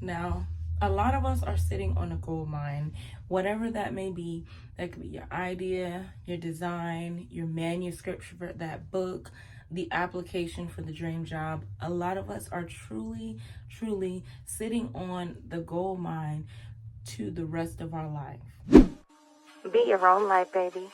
Now, a lot of us are sitting on a gold mine, whatever that may be. That could be your idea, your design, your manuscript for that book, the application for the dream job. A lot of us are truly, truly sitting on the gold mine to the rest of our life. Be your own life, baby.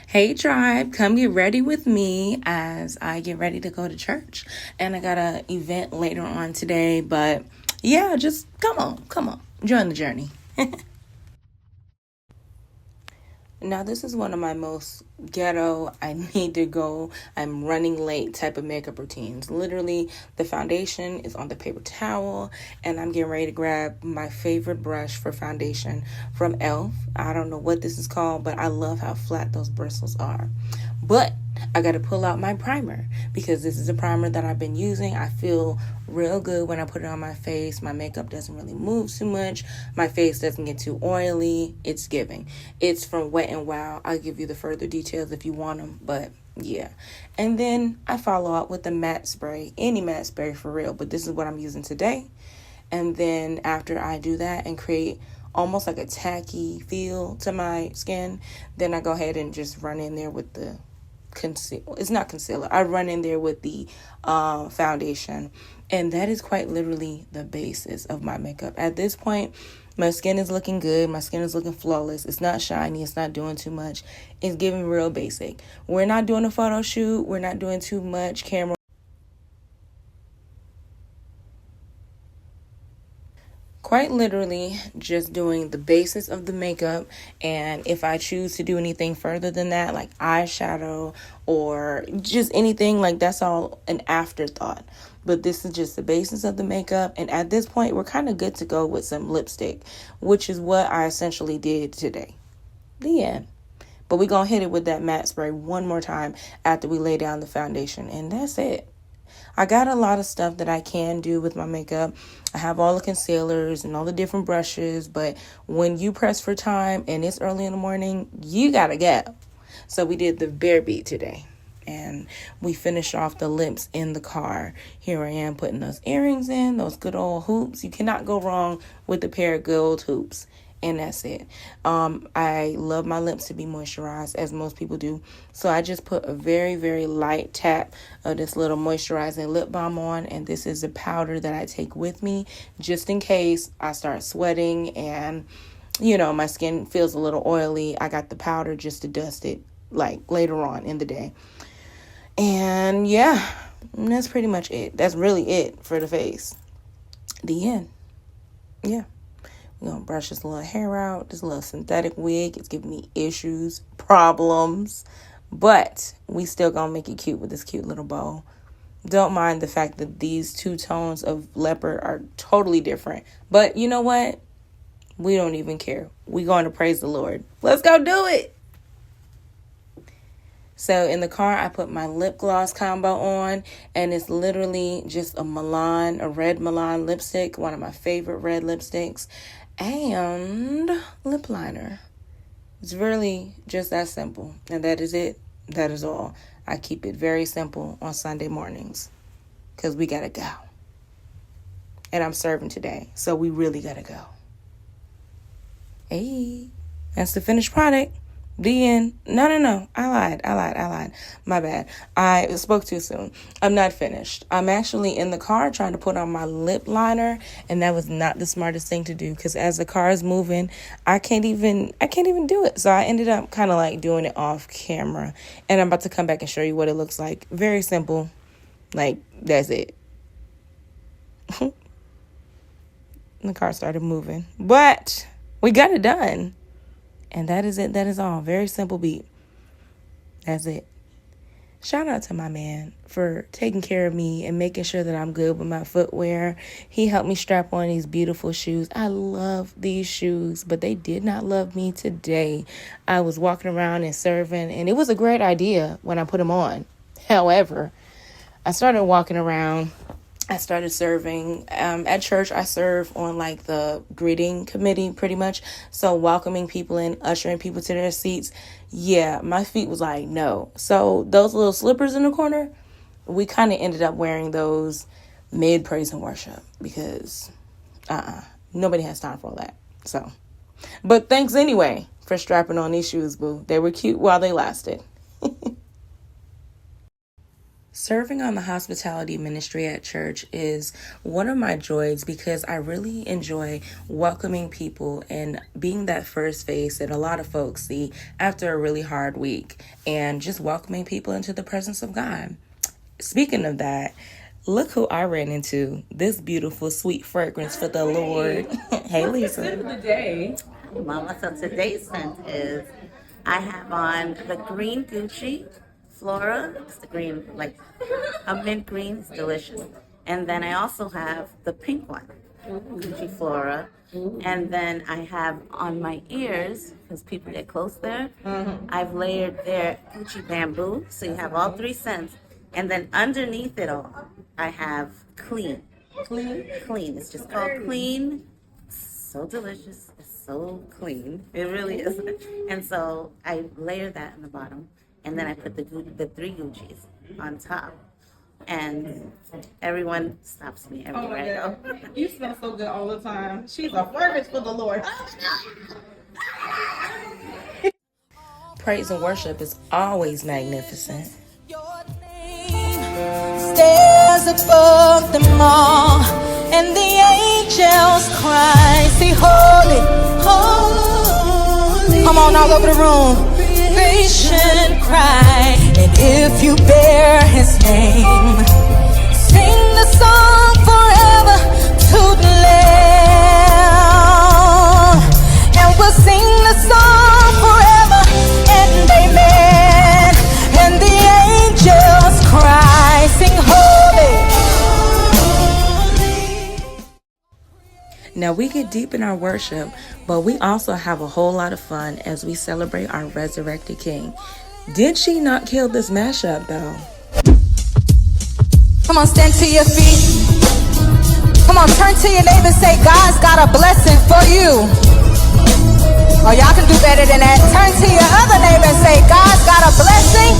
Hey tribe, come get ready with me as I get ready to go to church. And I got an event later on today, but yeah, just come on, join the journey. Now, this is one of my most ghetto, I need to go, I'm running late type of makeup routines. Literally, the foundation is on the paper towel, and I'm getting ready to grab my favorite brush for foundation from e.l.f. I don't know what this is called, but I love how flat those bristles are. But I got to pull out my primer because this is a primer that I've been using. I feel real good when I put it on my face. My makeup doesn't really move too much. My face doesn't get too oily. It's giving. It's from Wet n Wild. I'll give you the further details if you want them, but yeah. And then I follow up with the matte spray. Any matte spray for real, but this is what I'm using today. And then after I do that and create almost like a tacky feel to my skin, then I go ahead and just run in there with the it's not concealer. I run in there with the foundation, and that is quite literally the basis of my makeup. At this point, my skin is looking good. My skin is looking flawless. It's not shiny. It's not doing too much. It's giving real basic. We're not doing a photo shoot. We're not doing too much camera. Quite literally just doing the basis of the makeup, and if I choose to do anything further than that, like eyeshadow or just anything, like that's all an afterthought. But this is just the basis of the makeup, and at this point we're kind of good to go with some lipstick, which is what I essentially did today. The end. But we're gonna hit it with that matte spray one more time after we lay down the foundation, and that's it. I got a lot of stuff that I can do with my makeup. I have all the concealers and all the different brushes, but when you press for time and it's early in the morning, you gotta go. So we did the bare beat today, and we finished off the lips in the car. Here I am putting those earrings in, those good old hoops. You cannot go wrong with a pair of gold hoops. And that's it. I love my lips to be moisturized, as most people do. So I just put a very, very light tap of this little moisturizing lip balm on. And this is a powder that I take with me just in case I start sweating and, you know, my skin feels a little oily. I got the powder just to dust it like later on in the day. And yeah, that's pretty much it. That's really it for the face. The end. Yeah. We're going to brush this little hair out, this little synthetic wig. It's giving me issues, problems, but we still going to make it cute with this cute little bow. Don't mind the fact that these two tones of leopard are totally different, but you know what? We don't even care. We're going to praise the Lord. Let's go do it. So in the car, I put my lip gloss combo on, and it's literally just a red Milan lipstick, one of my favorite red lipsticks, and lip liner. It's really just that simple, and that is it. That is all. I keep it very simple on Sunday mornings because we gotta go, and I'm serving today, so we really gotta go. Hey, that's the finished product. The end. No. I lied. My bad. I spoke too soon. I'm not finished. I'm actually in the car trying to put on my lip liner, and that was not the smartest thing to do because as the car is moving, I can't even do it. So I ended up kind of like doing it off camera, and I'm about to come back and show you what it looks like. Very simple. Like, that's it. The car started moving, but we got it done. And that is it. That is all. Very simple beat. That's it. Shout out to my man for taking care of me and making sure that I'm good with my footwear. He helped me strap on these beautiful shoes. I love these shoes, but they did not love me today. I was walking around and serving, and it was a great idea when I put them on. However, I started walking around. I started serving at church. I serve on like the greeting committee pretty much. So welcoming people in, ushering people to their seats. Yeah, my feet was like, no. So those little slippers in the corner, we kind of ended up wearing those mid praise and worship because nobody has time for all that. So, but thanks anyway for strapping on these shoes, boo. They were cute while they lasted. Serving on the hospitality ministry at church is one of my joys because I really enjoy welcoming people and being that first face that a lot of folks see after a really hard week and just welcoming people into the presence of God. Speaking of that, look who I ran into. This beautiful, sweet fragrance for the Lord. Hey, Lisa. Scent of the day. Mama, so today's scent is I have on the green Gucci Flora. It's the green, like a mint green. It's delicious. And then I also have the pink one, Gucci Flora. And then I have on my ears, because people get close there, I've layered their Gucci Bamboo. So you have all three scents. And then underneath it all, I have Clean. Clean. It's just called Clean. So delicious. It's so clean. It really is. And so I layer that in the bottom. And then I put the three Gucci's on top. And everyone stops me everywhere I go. You smell so good all the time. She's a fragrance for the Lord. Praise and worship is always magnificent. Stands above them all, and the angels cry, say holy, holy. Come on, all over the room. Creation cry, and if you bear his name, sing the song forever to the Lamb, and we'll sing the song forever and amen. And the angels cry, sing holy. Now we get deep in our worship, but we also have a whole lot of fun as we celebrate our resurrected King. Did she not kill this mashup though? Come on, stand to your feet. Come on, turn to your neighbor and say, God's got a blessing for you. Oh, y'all can do better than that. Turn to your other neighbor and say, God's got a blessing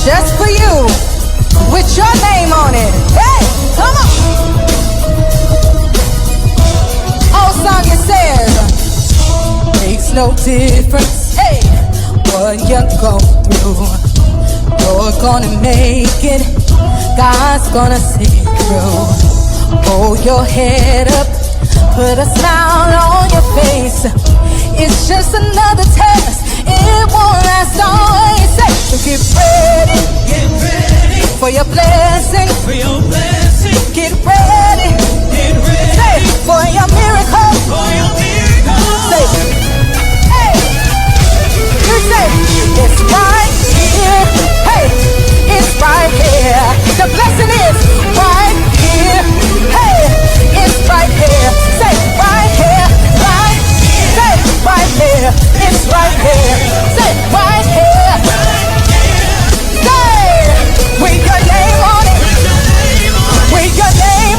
just for you with your name on it. Hey, come on. Old song it says, makes no difference, hey, what you go through. You're gonna make it. God's gonna see you through. Hold your head up, put a smile on your face. It's just another test, it won't last always. So get ready for your blessing. Get ready say, for your miracle. Say, hey, you say, it's right here. Hey, it's right here. The blessing is right here. Hey, it's right here. Say, right here, right. Say, right here. It's right here. Say, right here. Say, with your name on it. With your name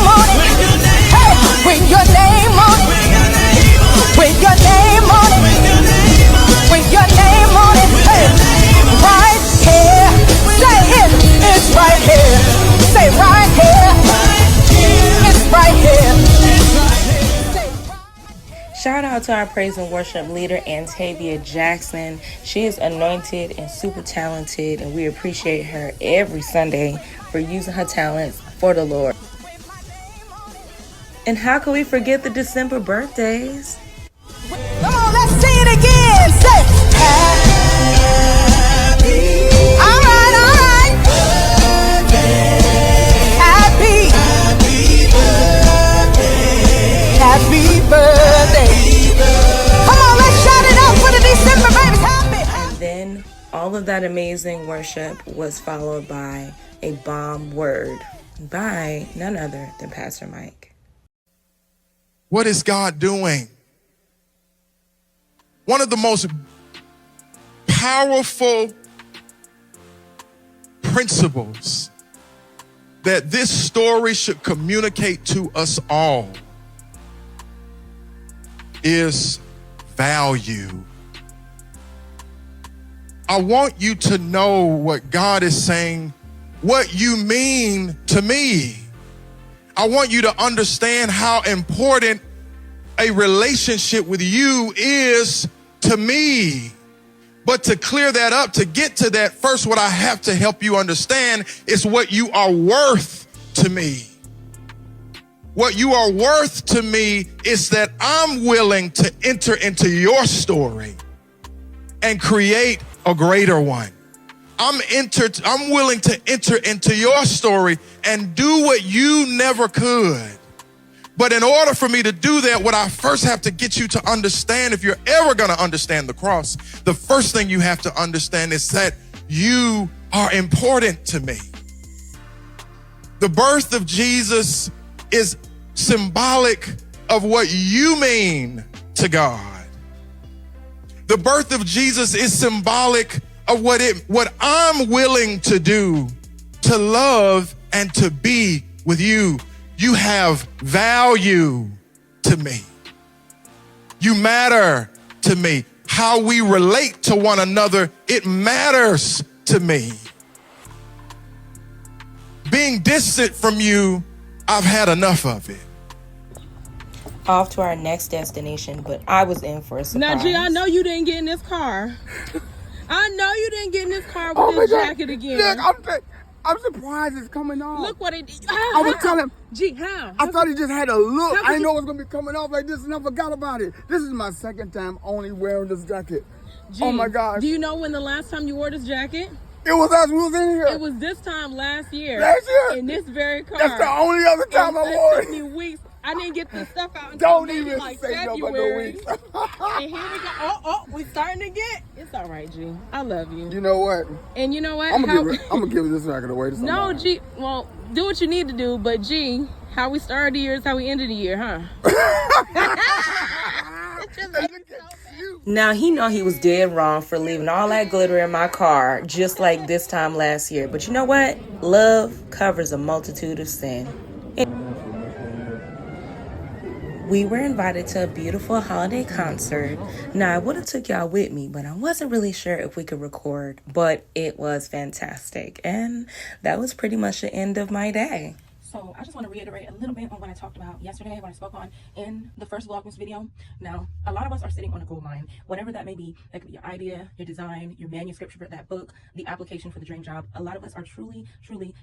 Shout out to our praise and worship leader, Antavia Jackson. She is anointed and super talented, and we appreciate her every Sunday for using her talents for the Lord. And how can we forget the December birthdays? Come on, let's sing it again. Say happy. All right, all right. Happy. Happy birthday. Come on, let's shout it out for the December babies. Happy. And then all of that amazing worship was followed by a bomb word by none other than Pastor Mike. What is God doing? One of the most powerful principles that this story should communicate to us all is value. I want you to know what God is saying, what you mean to me. I want you to understand how important a relationship with you is to me. But to clear that up, to get to that, first what I have to help you understand is what you are worth to me. What you are worth to me is that I'm willing to enter into your story and create a greater one. I'm willing to enter into your story and do what you never could. But in order for me to do that, what I first have to get you to understand, if you're ever going to understand the cross, the first thing you have to understand is that you are important to me. The birth of Jesus is symbolic of what you mean to God. The birth of Jesus is symbolic of what I'm willing to do to love and to be with you. You have value to me. You matter to me. How we relate to one another, it matters to me. Being distant from you, I've had enough of it. Off to our next destination, but I was in for a surprise. Now, G, I know you didn't get in this car. I know you didn't get in this car with this jacket again. Look, I'm surprised it's coming off. Look what it did. I was telling him. G, how? I thought he just had a look. I didn't know it you- was going to be coming off like this, and I forgot about it. This is my second time only wearing this jacket. G, Oh, my gosh. Do you know when the last time you wore this jacket? It was us. We was in here. It was this time last year. Last year? In this very car. That's the only other time I wore It took me it. weeks. I didn't get this stuff out until Don't maybe even like say no but no February. weeks. And here we go. We starting to get. It's all right, G. I love you. You know what? And you know what? I'm gonna give this jacket away to somebody. No, G. Well, do what you need to do, but G, how we started the year is how we ended the year, huh? Now, he know he was dead wrong for leaving all that glitter in my car just like this time last year. But you know what? Love covers a multitude of sin. We were invited to a beautiful holiday concert. Now, I would have took y'all with me, but I wasn't really sure if we could record. But it was fantastic. And that was pretty much the end of my day. So I just want to reiterate a little bit on what I talked about yesterday, what I spoke on in the first Vlogmas video. Now, a lot of us are sitting on a gold mine, whatever that may be. That could be your idea, your design, your manuscript for that book, the application for the dream job. A lot of us are truly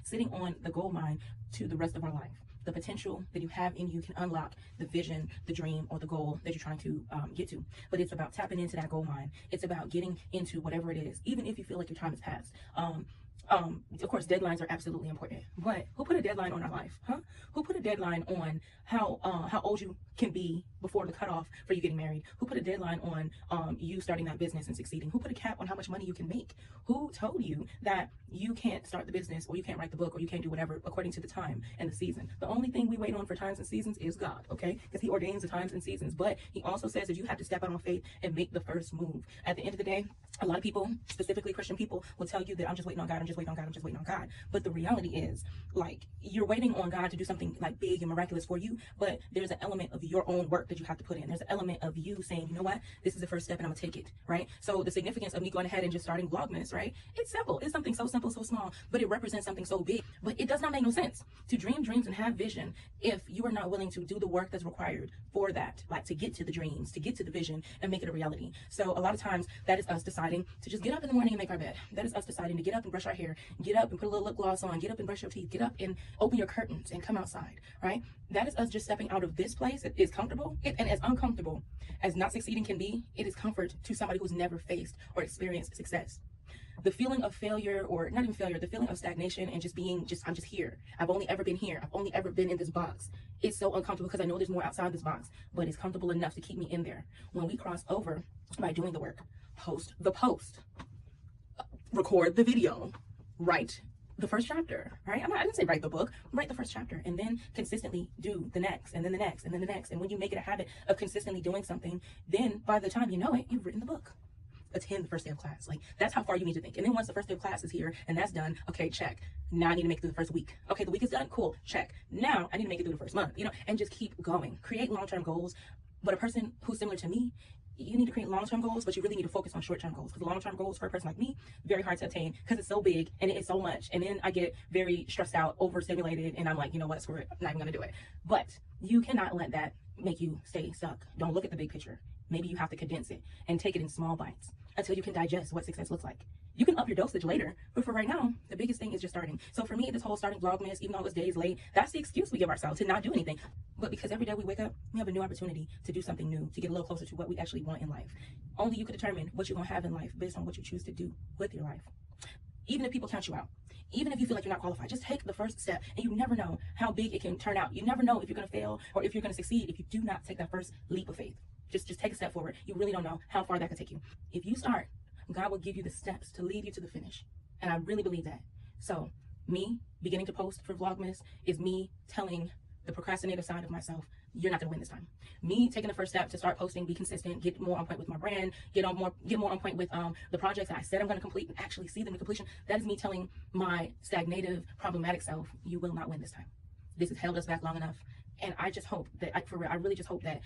sitting on the gold mine to the rest of our life. The potential that you have in you can unlock the vision, the dream, or the goal that you're trying to get to. But it's about tapping into that gold mine. It's about getting into whatever it is, even if you feel like your time has passed. Of course, deadlines are absolutely important, but who put a deadline on our life, huh? Who put a deadline on how old you can be before the cutoff for you getting married? Who put a deadline on you starting that business and succeeding? Who put a cap on how much money you can make? Who told you that you can't start the business, or you can't write the book, or you can't do whatever according to the time and the season? The only thing we wait on for times and seasons is God, okay? Because he ordains the times and seasons, but he also says that you have to step out on faith and make the first move. At the end of the day, a lot of people, specifically Christian people, will tell you that I'm just waiting on God I'm just waiting on God, I'm just waiting on God. But the reality is, like, you're waiting on God to do something like big and miraculous for you, but there's an element of your own work that you have to put in. There's an element of you saying, you know what, this is the first step and I'm gonna take it, right? So the significance of me going ahead and just starting Vlogmas, right? It's simple. It's something so simple, so small, but it represents something so big. But it does not make no sense to dream dreams and have vision if you are not willing to do the work that's required for that, like to get to the dreams, to get to the vision and make it a reality. So a lot of times that is us deciding to just get up in the morning and make our bed. That is us deciding to get up and brush our hair, get up and put a little lip gloss on, get up and brush your teeth, get up and open your curtains and come outside, right? That is us just stepping out of this place. It is comfortable, and as uncomfortable as not succeeding can be, it is comfort to somebody who's never faced or experienced success. The feeling of failure, or not even failure, the feeling of stagnation and just being I'm just here. I've only ever been here. I've only ever been in this box. It's so uncomfortable because I know there's more outside this box, but it's comfortable enough to keep me in there. When we cross over by doing the work, post the post, record the video, write the first chapter, right? I didn't say write the book, write the first chapter, and then consistently do the next, and then the next, and then the next. And when you make it a habit of consistently doing something, then by the time you know it, you've written the book. Attend the first day of class. Like, that's how far you need to think. And then once the first day of class is here and that's done, okay, check. Now I need to make it through the first week. Okay, the week is done, cool, check. Now I need to make it through the first month, and just keep going. Create long-term goals. But a person who's similar to me, you need to create long-term goals, but you really need to focus on short-term goals, because long-term goals for a person like me, very hard to attain because it's so big and it's so much. And then I get very stressed out, overstimulated, and I'm like, you know what, screw it, I'm not even gonna do it. But you cannot let that make you stay stuck. Don't look at the big picture. Maybe you have to condense it and take it in small bites until you can digest what success looks like. You can up your dosage later, but for right now, the biggest thing is just starting. So for me, this whole starting Vlogmas, even though it was days late, that's the excuse we give ourselves to not do anything. But because every day we wake up, we have a new opportunity to do something new, to get a little closer to what we actually want in life. Only you can determine what you're gonna have in life based on what you choose to do with your life. Even if people count you out, even if you feel like you're not qualified, just take the first step, and you never know how big it can turn out. You never know if you're gonna fail or if you're gonna succeed if you do not take that first leap of faith. Just take a step forward. You really don't know how far that could take you. If you start, God will give you the steps to lead you to the finish. And I really believe that. So me beginning to post for Vlogmas is me telling the procrastinator side of myself, you're not gonna win this time. Me taking the first step to start posting, be consistent, get more on point with my brand, get more on point with the projects that I said I'm gonna complete and actually see them in completion. That is me telling my stagnative, problematic self, you will not win this time. This has held us back long enough. And I just hope that, I really just hope that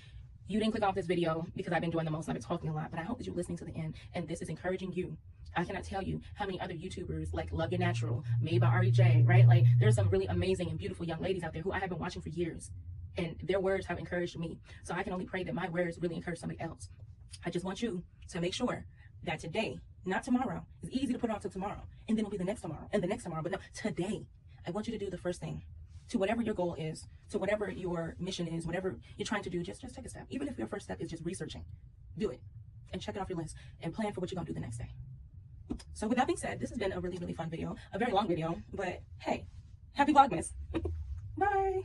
you didn't click off this video because I've been doing the most and I've been talking a lot, but I hope that you're listening to the end and this is encouraging you. I cannot tell you how many other YouTubers like Love Your Natural, made by REJ, right? Like, there's some really amazing and beautiful young ladies out there who I have been watching for years, and their words have encouraged me. So I can only pray that my words really encourage somebody else. I just want you to make sure that today, not tomorrow, it's easy to put off till tomorrow, and then it'll be the next tomorrow and the next tomorrow, but no, today, I want you to do the first thing. To whatever your goal is, to whatever your mission is, whatever you're trying to do, just take a step. Even if your first step is just researching, do it and check it off your list and plan for what you're gonna do the next day. So with that being said, this has been a really, really fun video, a very long video, but hey, happy Vlogmas. Bye.